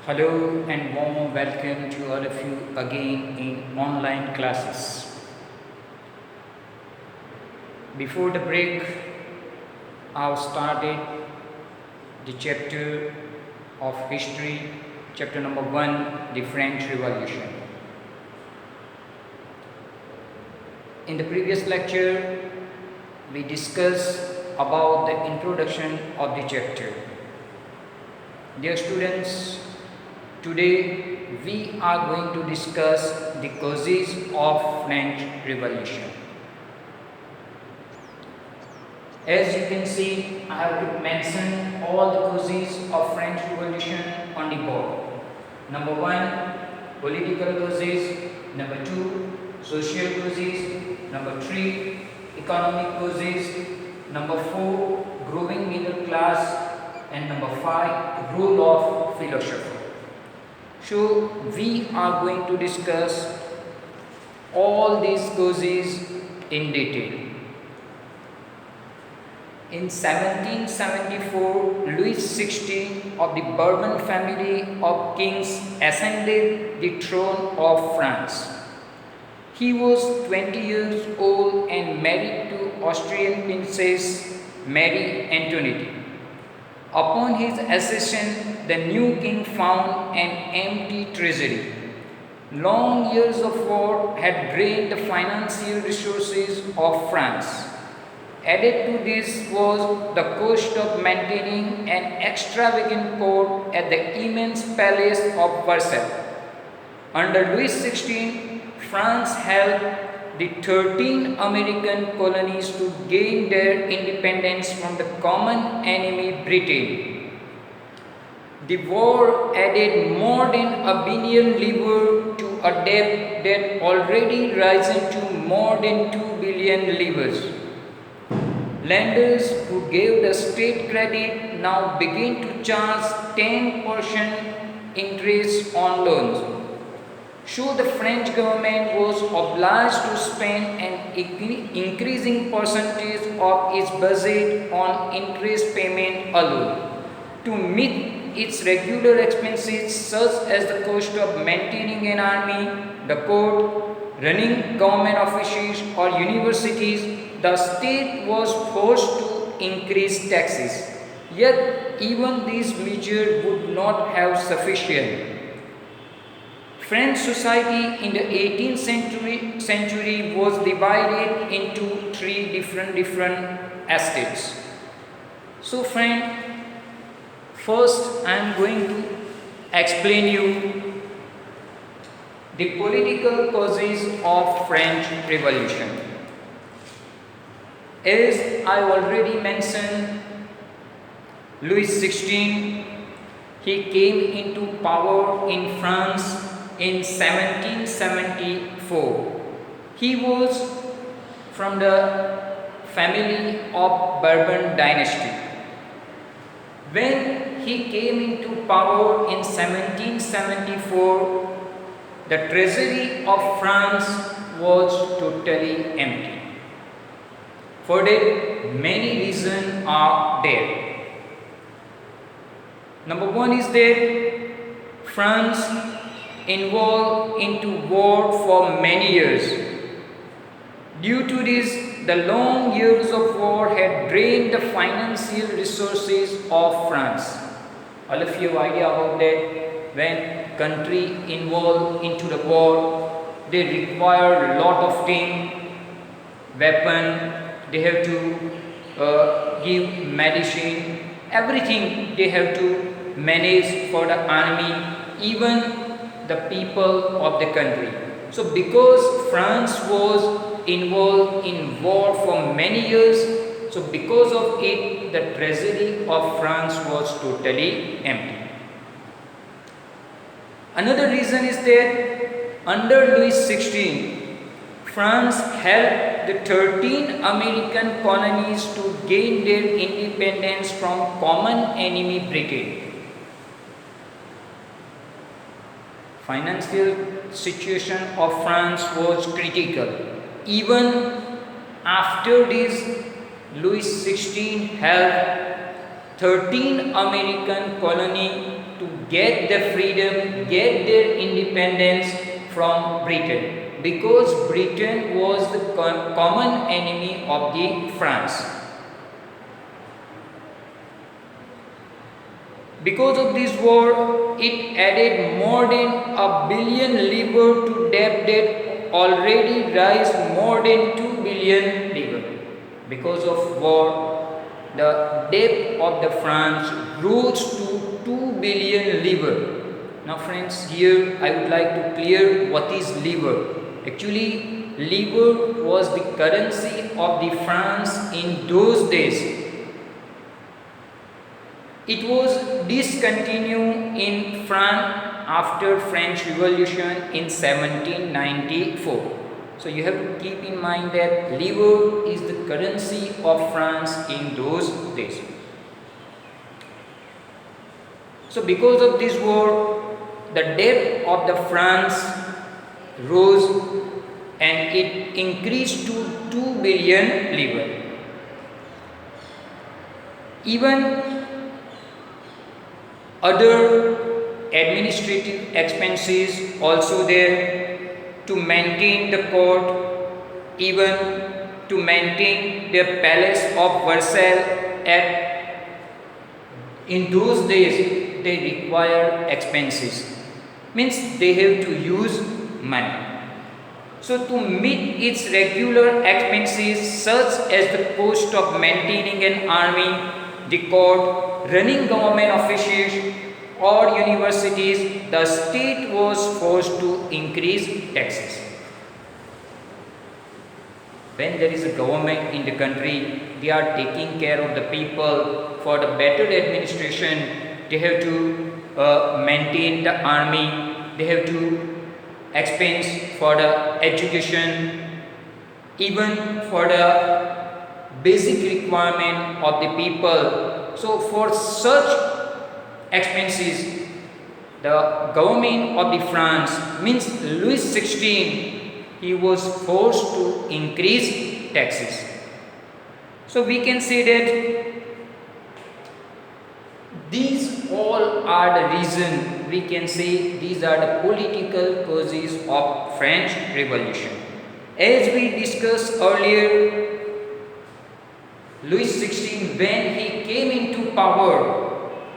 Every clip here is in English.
Hello and warm welcome to all of you again in online classes. Before the break, I've started the chapter of history, chapter number 1, the French Revolution. In the previous lecture, we discussed about the introduction of the chapter. Dear students, today we are going to discuss the causes of French Revolution. As you can see, I have mentioned all the causes of French Revolution on the board. Number 1, political causes. Number 2, social causes. Number 3, economic causes. Number 4, growing middle class. And number 5, role of philosopher. So we are going to discuss all these causes in detail. In 1774, Louis XVI of the Bourbon family of kings ascended the throne of France. He was 20 years old and married to Austrian Princess Marie Antoinette. Upon his accession, the new king found an empty treasury. Long years of war had drained the financial resources of France. Added to this was the cost of maintaining an extravagant court at the immense palace of Versailles. Under Louis XVI, France held the 13 American colonies to gain their independence from the common enemy Britain. The war added more than $1 billion livres to a debt that already risen to more than 2 billion livres. Lenders who gave the state credit now begin to charge 10% interest on loans. So the French government was obliged to spend an increasing percentage of its budget on interest payment alone to meet its regular expenses such as the cost of maintaining an army, the court, running government offices or universities. The state was forced to increase taxes. Yet even these measures would not have sufficient. French society in the 18th century was divided into three different estates. So friend, first I am going to explain you the political causes of French Revolution. As I already mentioned, Louis XVI, he came into power in France in 1774. He was from the family of Bourbon dynasty. When he came into power in 1774, the treasury of France was totally empty. For that, many reasons are there. Number 1 is that France involved into war for many years. Due to this, the long years of war had drained the financial resources of France. All of you have idea about that. When country involved into the war, they require a lot of things, weapon, they have to give medicine, everything they have to manage for the army, even the people of the country. So because France was involved in war for many years, so because of it, the treasury of France was totally empty. Another reason is that under Louis XVI, France helped the 13 American colonies to gain their independence from common enemy Britain. Financial situation of France was critical. Even after this, Louis XVI helped 13 American colonies to get the freedom, get their independence from Britain, because Britain was the common enemy of the France. Because of this war, it added more than a billion livres to debt that already rise more than 2 billion livres. Because of war, the debt of the France rose to 2 billion livres. Now friends, here I would like to clear what is livre. Actually, livre was the currency of the France in those days. It was discontinued in France after French Revolution in 1794. So you have to keep in mind that livre is the currency of France in those days. So because of this war, the debt of the France rose and it increased to 2 billion livres. Even other administrative expenses also there to maintain the court, even to maintain the palace of Versailles. In those days they require expenses, means they have to use money. So to meet its regular expenses such as the cost of maintaining an army, the court, running government offices or universities, the state was forced to increase taxes. When there is a government in the country, they are taking care of the people for the better administration. They have to maintain the army, they have to expense for the education, even for the basic requirement of the people. So for such expenses, the government of the France, means Louis XVI, he was forced to increase taxes. So we can say that these all are the reason, we can say these are the political causes of French Revolution. As we discussed earlier, Louis XVI, when he came into power,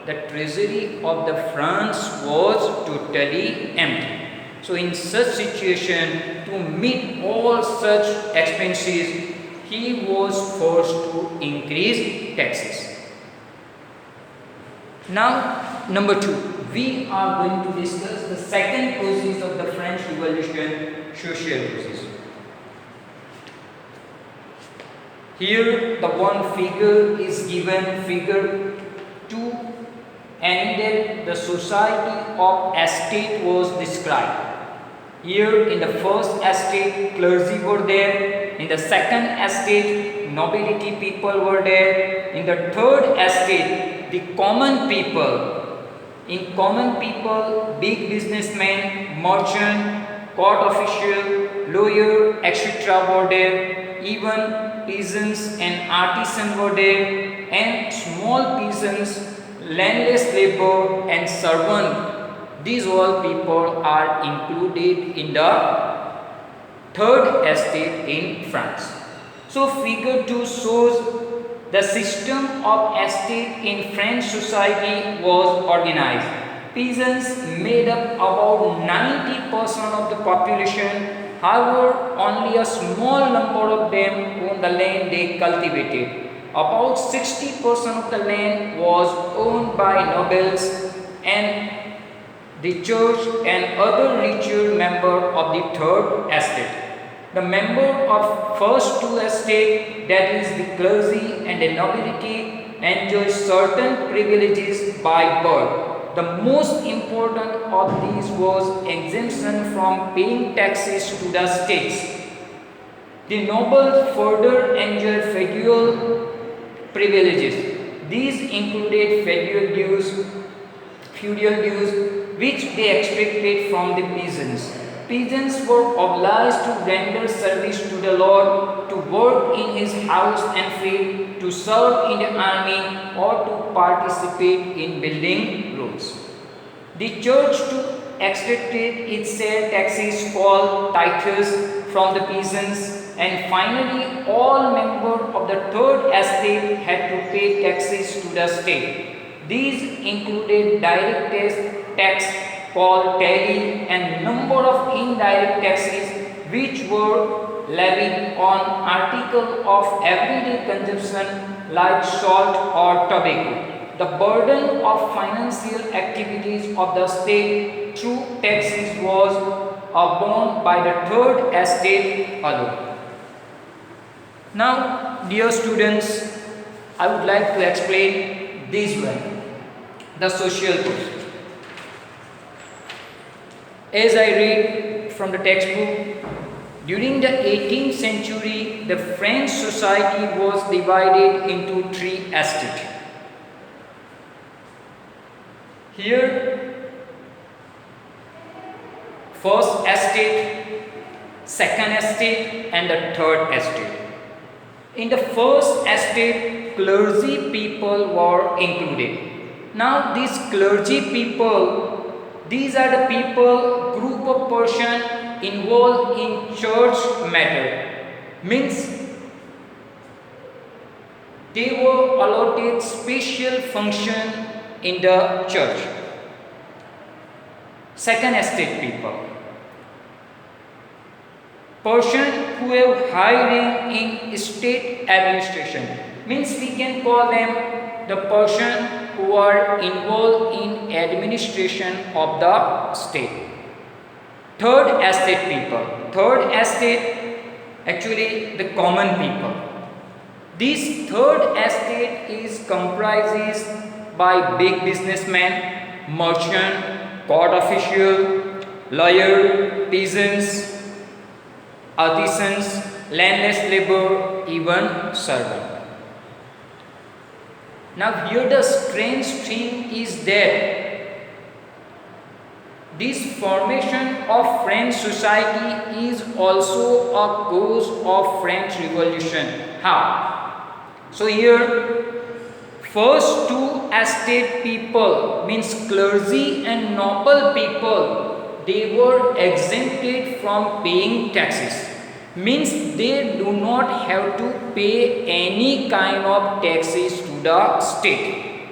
the treasury of the France was totally empty. So in such situation, to meet all such expenses, he was forced to increase taxes. Now, number 2, we are going to discuss the second causes of the French Revolution, social causes. Here the one figure is given, figure 2, and then the society of estate was described. Here in the first estate, clergy were there. In the second estate, nobility people were there. In the third estate, the common people. In common people, big businessmen, merchant, court official, lawyer, etc. were there. Even peasants and artisans were there, and small peasants, landless labor and servant. These all people are included in the third estate in France. So figure 2 shows the system of estate in French society was organized. Peasants made up about 90% of the population. However, only a small number of them owned the land they cultivated. About 60% of the land was owned by nobles and the church and other richer members of the third estate. The member of first 2 estate, that is the clergy and the nobility, enjoy certain privileges by birth. The most important of these was exemption from paying taxes to the states. The nobles further enjoyed feudal privileges. These included feudal dues, which they expected from the peasants. Peasants were obliged to render service to the lord, to work in his house and field, to serve in the army, or to participate in building roads. The church too extracted its share taxes called tithes from the peasants, and finally all members of the third estate had to pay taxes to the state. These included direct tax called tally and number of indirect taxes which were levied on articles of everyday consumption like salt or tobacco. The burden of financial activities of the state through taxes was borne by the third estate alone. Now, dear students, I would like to explain this one, the social good. As I read from the textbook, during the 18th century, the French society was divided into three estates. Here, first estate, second estate, and the third estate. In the first estate, clergy people were included. Now, these clergy people, these are the people, group of person involved in church matter. Means they were allotted special function in the church. Second estate people, person who have high rank in state administration, means we can call them the person who are involved in administration of the state. Third estate people, third estate actually the common people. This third estate is comprises by big businessmen, merchant, court official, lawyer, peasants, artisans, landless labor, even servant. Now here the strange thing is that this formation of French society is also a cause of French Revolution. How? So here first two estate people, means clergy and noble people, they were exempted from paying taxes. Means they do not have to pay any kind of taxes to the state.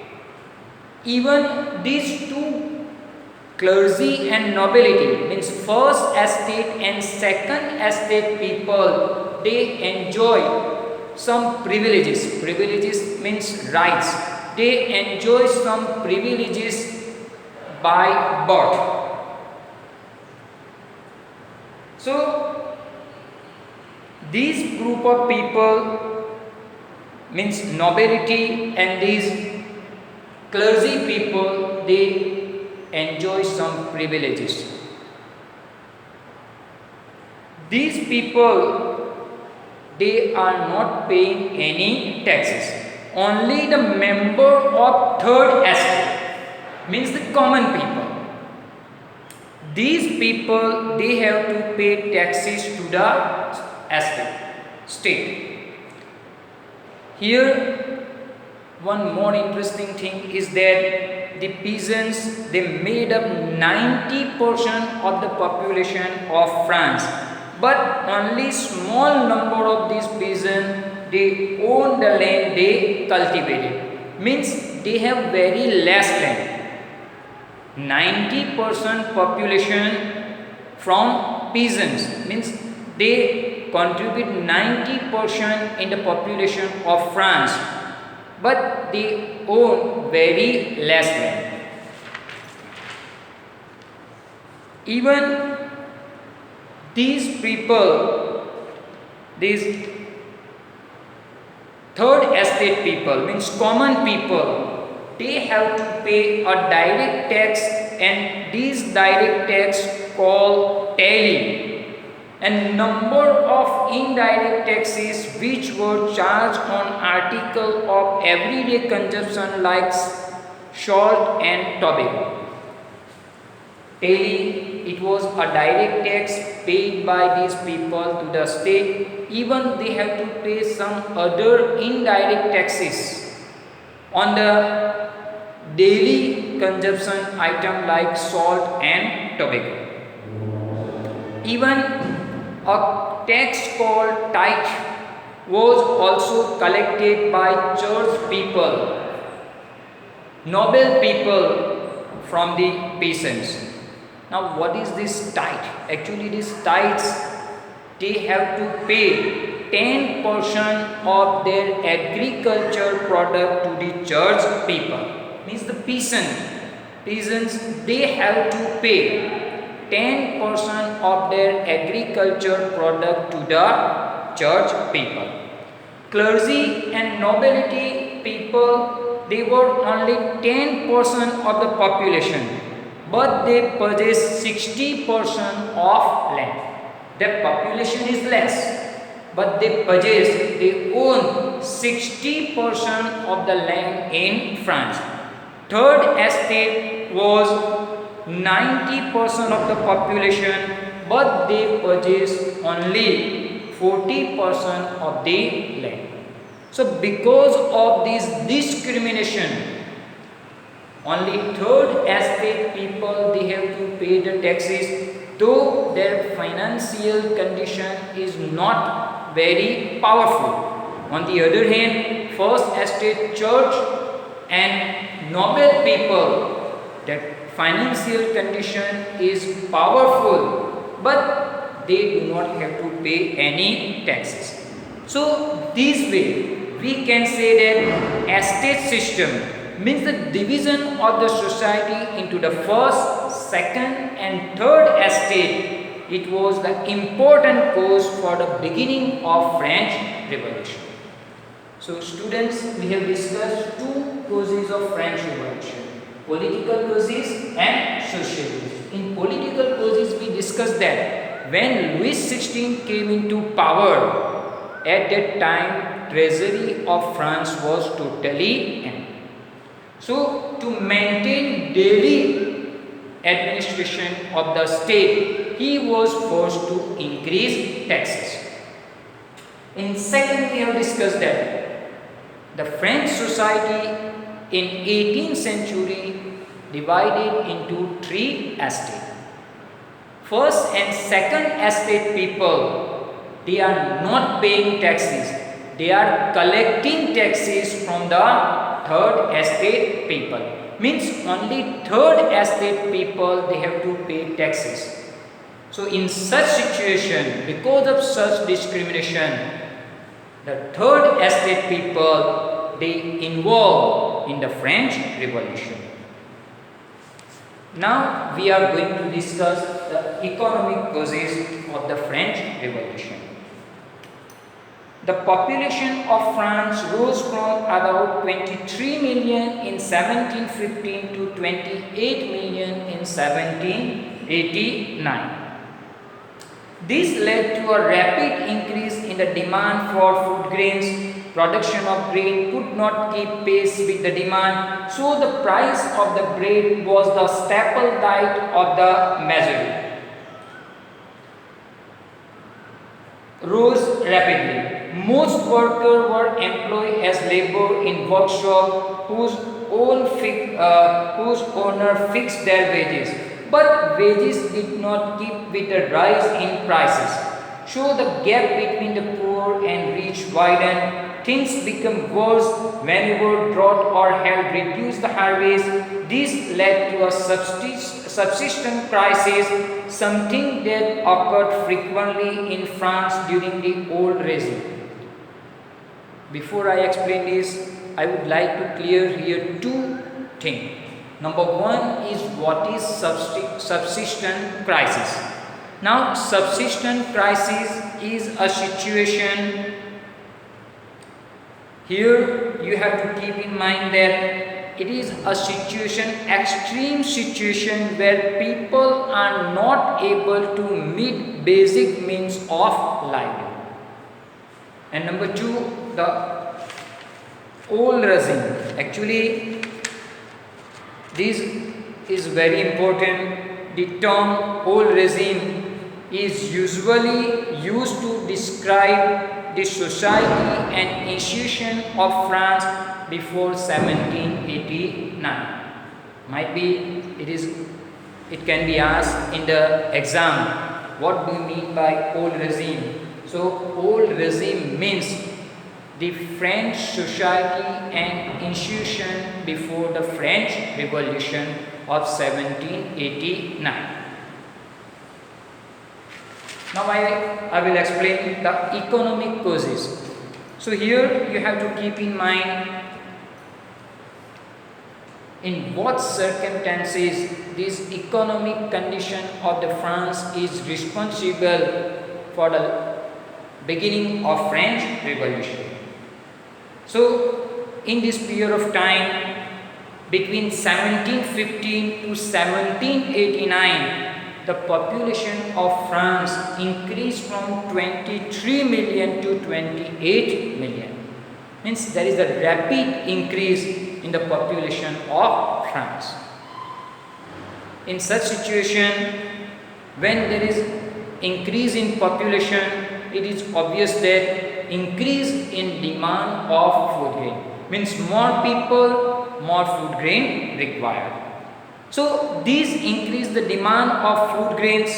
Even these two, clergy and nobility, means first estate and second estate people, they enjoy some privileges. Privileges means rights. They enjoy some privileges by birth. So these group of people, means nobility and these clergy people, they enjoy some privileges. These people, they are not paying any taxes. Only the member of third estate, means the common people. These people, they have to pay taxes to the state. Here, one more interesting thing is that the peasants, they made up 90% of the population of France. But only small number of these peasants, they own the land they cultivated. Means they have very less land. 90% population from peasants, means they contribute 90% in the population of France. But they own very less land. Even these people, these third estate people, means common people, they have to pay a direct tax, and these direct tax called tally, and number of indirect taxes which were charged on article of everyday consumption like salt and tobacco. Tally, it was a direct tax paid by these people to the state. Even they have to pay some other indirect taxes on the daily daily consumption item like salt and tobacco. Even a tax called tithe was also collected by church people, noble people from the peasants. Now, what is this tithe? Actually, these tithes, they have to pay 10% of their agriculture product to the church people. Means the peasants, they have to pay 10% of their agriculture product to the church people. Clergy and nobility people, they were only 10% of the population, but they possess 60% of land. Their population is less, but they own 60% of the land in France. Third estate was 90% of the population, but they possess only 40% of the land. So because of this discrimination, only third estate people, they have to pay the taxes, though their financial condition is not very powerful. On the other hand, first estate church and noble people, that financial condition is powerful, but they do not have to pay any taxes. So this way we can say that estate system means the division of the society into the first, second and third estate. It was the important cause for the beginning of French Revolution. So students, we have discussed two causes of French Revolution: political causes and social causes. In political causes, we discussed that when Louis XVI came into power, at that time treasury of France was totally empty. So to maintain daily administration of the state, he was forced to increase taxes. In second, we have discussed that the French society in 18th century divided into three estates. First and second estate people, they are not paying taxes. They are collecting taxes from the third estate people. Means only third estate people, they have to pay taxes. So in such situation, because of such discrimination, the third estate people, they involved in the French Revolution. Now we are going to discuss the economic causes of the French Revolution. The population of France rose from about 23 million in 1715 to 28 million in 1789. This led to a rapid increase in the demand for food grains. Production of grain could not keep pace with the demand, so the price of the bread was the staple diet of the majority. Rose rapidly. Most workers were employed as labor in workshops whose owner fixed their wages, but wages did not keep with the rise in prices. So the gap between the poor and rich widened. Things became worse whenever drought or hail reduced the harvest. This led to a subsistence crisis, something that occurred frequently in France during the old regime. Before I explain this, I would like to clear here two things. Number one is what is subsistence crisis. Now, subsistence crisis is a situation. Here you have to keep in mind that it is a situation, extreme situation, where people are not able to meet basic means of livelihood. And number two, the old regime. Actually, this is very important. The term old regime is usually used to describe the society and institution of France before 1789. Might be it can be asked in the exam. What do you mean by old regime? So old regime means the French society and institution before the French Revolution of 1789. Now I will explain the economic causes. So here you have to keep in mind in what circumstances this economic condition of the France is responsible for the beginning of French Revolution. So in this period of time between 1715 to 1789, the population of France increased from 23 million to 28 million. Means there is a rapid increase in the population of France. In such situation, when there is increase in population, it is obvious that increase in demand of food grain. Means more people, more food grain required. So these increase the demand of food grains.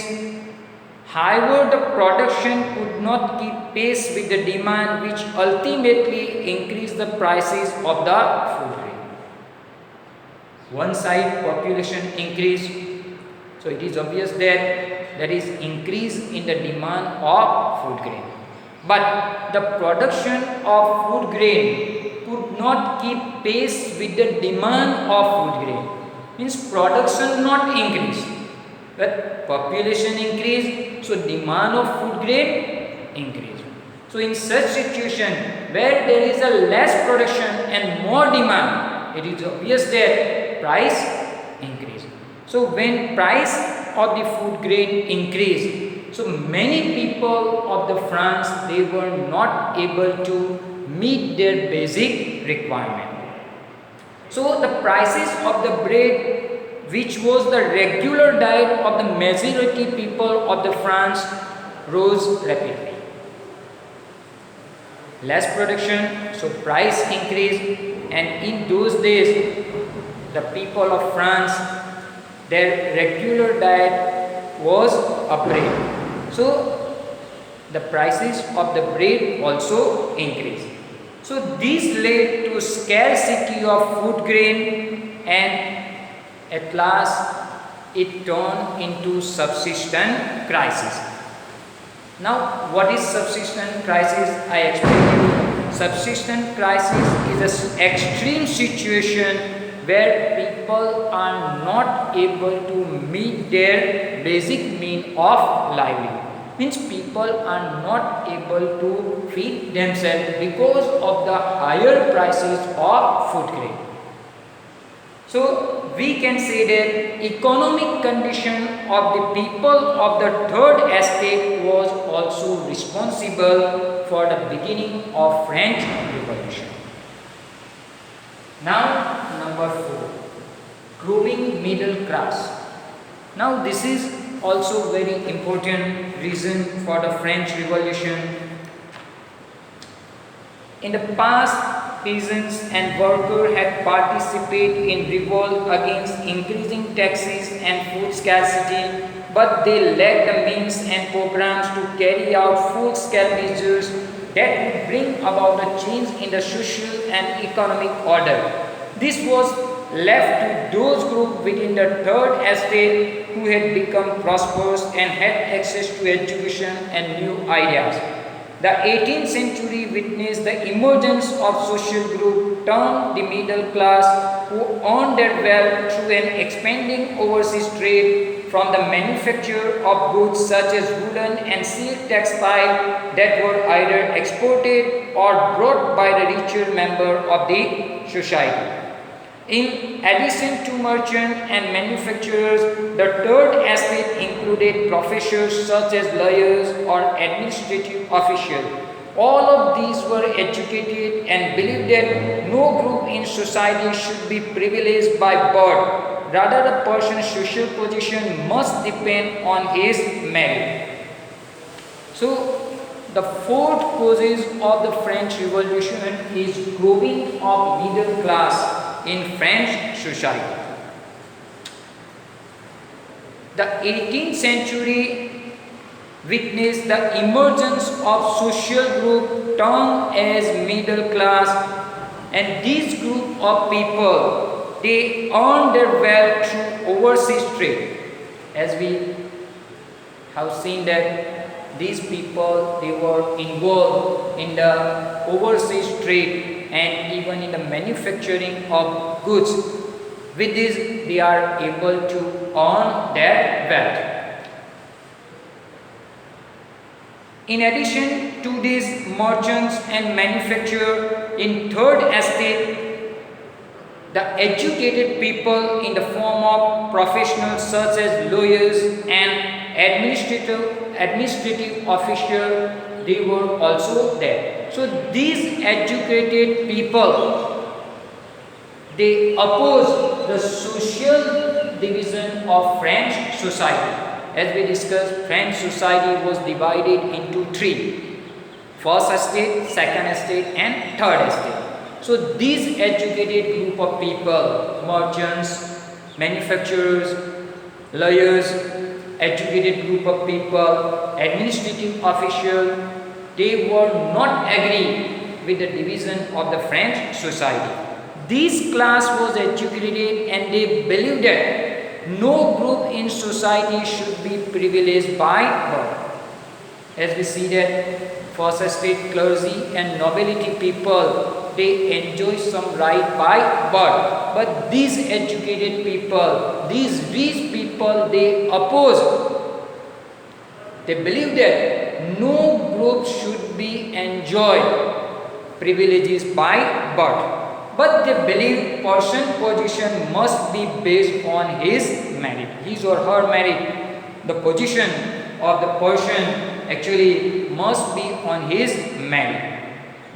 However, the production could not keep pace with the demand, which ultimately increased the prices of the food grain. One side population increase, so it is obvious that there is increase in the demand of food grain. But the production of food grain could not keep pace with the demand of food grain. Means production not increase, but population increase, so demand of food grain increase. So in such situation where there is a less production and more demand, it is obvious that price increase. So when price of the food grain increase, so many people of the France, they were not able to meet their basic requirement. So the prices of the bread, which was the regular diet of the majority people of the France, rose rapidly. Less production, so price increased, and in those days, the people of France, their regular diet was a bread. So the prices of the bread also increased. So this led to scarcity of food grain, and at last it turned into subsistence crisis. Now what is subsistence crisis? I explain you. Subsistence crisis is an extreme situation where people are not able to meet their basic means of livelihood. Means people are not able to feed themselves because of the higher prices of food grain. So we can say that economic condition of the people of the third estate was also responsible for the beginning of French Revolution. Now number 4, growing middle class. Now this is also very important reason for the French Revolution. In the past, peasants and workers had participated in revolt against increasing taxes and food scarcity, but they lacked the means and programs to carry out full-scale measures that would bring about a change in the social and economic order. This was left to those groups within the third estate who had become prosperous and had access to education and new ideas. The 18th century witnessed the emergence of social groups termed the middle class, who earned their wealth through an expanding overseas trade from the manufacture of goods such as woolen and silk textile that were either exported or brought by the richer member of the society. In addition to merchants and manufacturers, the third estate included professors such as lawyers or administrative officials. All of these were educated and believed that no group in society should be privileged by birth. Rather, a person's social position must depend on his merit. So, the fourth causes of the French Revolution is growing of middle class in French society. The 18th century witnessed the emergence of social group termed as middle class, and this group of people, they earn their wealth through overseas trade. As we have seen that these people, they were involved in the overseas trade and even in the manufacturing of goods. With this, they are able to earn their wealth. In addition to these merchants and manufacturers in third estate, the educated people in the form of professionals such as lawyers and administrative officials, they were also there. So these educated people, they oppose the social division of French society. As we discussed, French society was divided into three: first estate, second estate, and third estate. So these educated group of people, merchants, manufacturers, lawyers, educated group of people, administrative officials, they were not agree with the division of the French society. This class was educated and they believed that no group in society should be privileged by birth. As we see that first estate clergy and nobility people, they enjoy some right by birth. But these educated people, these rich people, they oppose. They believe that no group should be enjoyed privileges by birth. But they believe person's position must be based on his merit, his or her merit. The position of the person actually must be on his merit.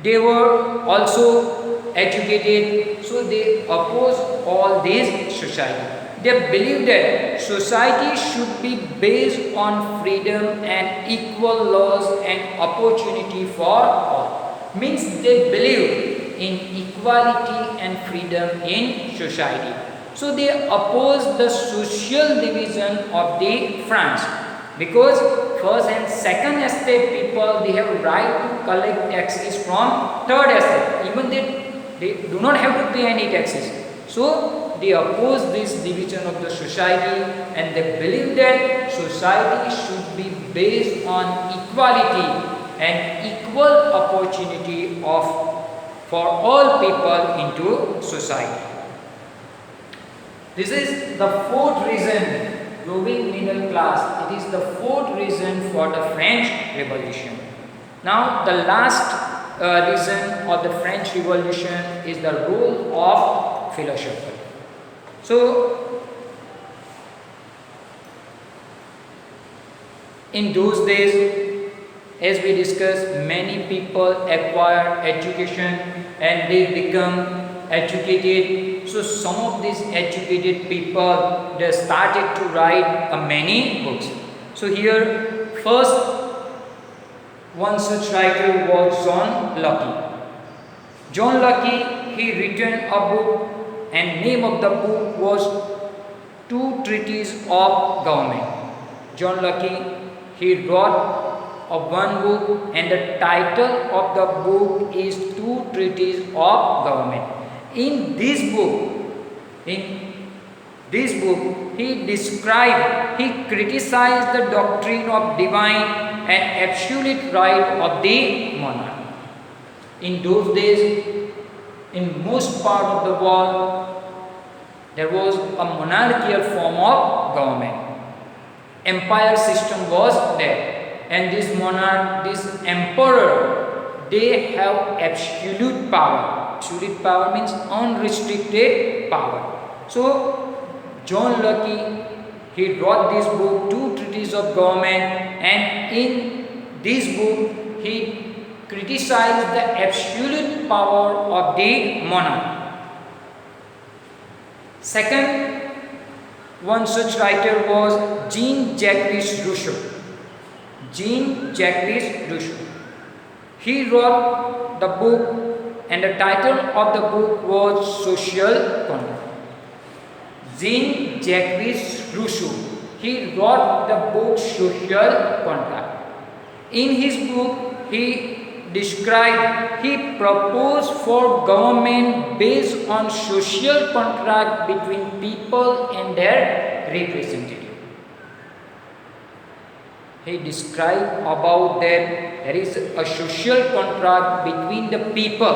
They were also educated, so they oppose all this society. They believe that society should be based on freedom and equal laws and opportunity for all. Means they believe in equality and freedom in society. So they oppose the social division of the France, because first and second estate people, they have right to collect taxes from third estate. Even they do not have to pay any taxes. So they oppose this division of the society, and they believe that society should be based on equality and equal opportunity for all people into society. This is the fourth reason, growing middle class. It is the fourth reason for the French Revolution. Now the last reason of the French Revolution is the role of philosophy. So in those days, as we discussed, many people acquire education and they become educated. So some of these educated people, they started to write many books. So here, first one such writer was John Locke. John Locke, he written a book, and name of the book was Two Treatises of Government. John Locke, he wrote of one book, and the title of the book is Two Treatises of Government. In this book, he described, he criticized the doctrine of divine and absolute right of the monarch. In those days, in most part of the world, there was a monarchical form of government. Empire system was there. And this monarch, this emperor, they have absolute power. Absolute power means unrestricted power. So John Locke, he wrote this book, Two Treatises of Government, and in this book he criticized the absolute power of the monarch. Second, one such writer was Jean-Jacques Rousseau. Jean-Jacques Rousseau. He wrote the book, and the title of the book was Social Contract. Jean-Jacques Rousseau, he wrote the book Social Contract. In his book, he proposed for government based on social contract between people and their representative. He described about that there is a social contract between the people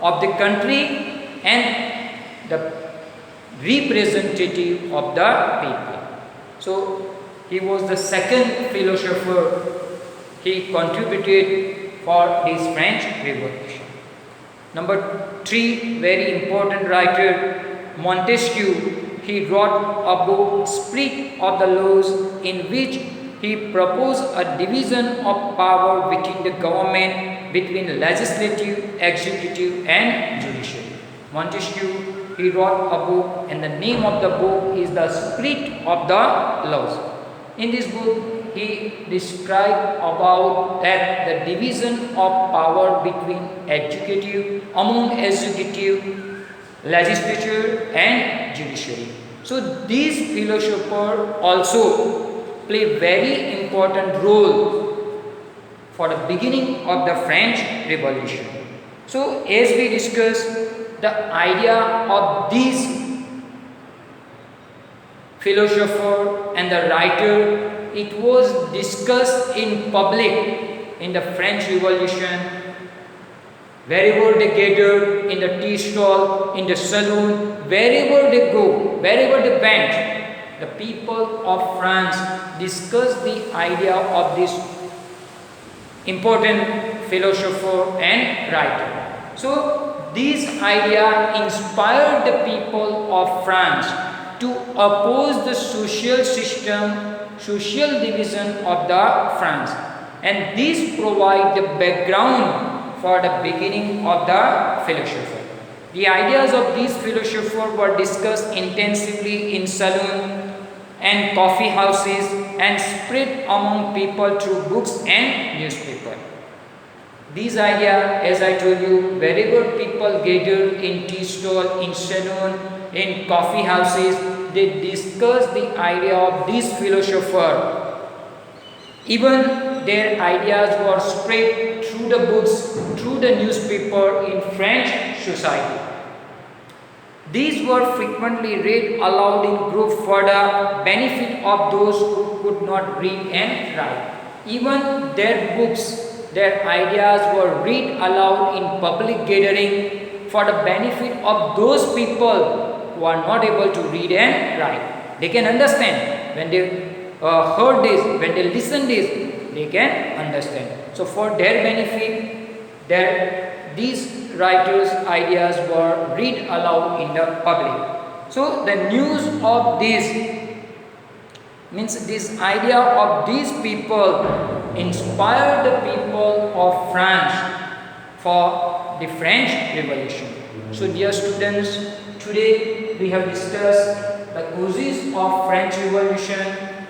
of the country and the representative of the people. So he was the second philosopher. He contributed for this French Revolution. Number 3, very important writer, Montesquieu. He wrote a book, Spirit of the Laws, in which he proposed a division of power within the government between legislative, executive and judiciary. Montesquieu, he wrote a book, and the name of the book is The Spirit of the Laws. In this book, he described about that the division of power between among executive, legislature and judiciary. So these philosophers also play very important role for the beginning of the French Revolution. So as we discussed, the idea of these philosopher and the writer, it was discussed in public in the French Revolution. Wherever they gathered, in the tea stall, in the saloon, wherever they go, wherever they went, the people of France discussed the idea of this important philosopher and writer. So this idea inspired the people of France to oppose the social system, social division of the France, and this provide the background for the beginning of the philosopher. The ideas of these philosophers were discussed intensively in saloon and coffee houses and spread among people through books and newspaper. These ideas, as I told you, wherever people gather, in tea stall, in saloon, in coffee houses, they discuss the idea of this philosopher. Even their ideas were spread through the books, through the newspaper in French society. These were frequently read aloud in group for the benefit of those who could not read and write. Even their books, their ideas were read aloud in public gathering for the benefit of those people who are not able to read and write. They can understand. When they heard this, when they listen this, they can understand. So for their benefit, these writers' ideas were read aloud in the public. So the news of this means this idea of these people inspired the people of France for the French Revolution. So dear students, today we have discussed the causes of French Revolution.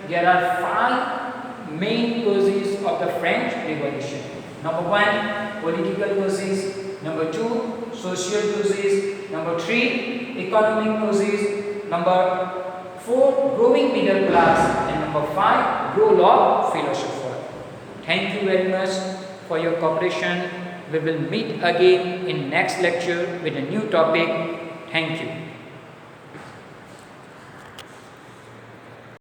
There are 5 main causes of the French Revolution. Number 1, political causes. Number 2, social causes. Number 3, economic causes. Number 4, growing middle class. And number 5, role of philosopher. Thank you very much for your cooperation. We will meet again in next lecture with a new topic. Thank you.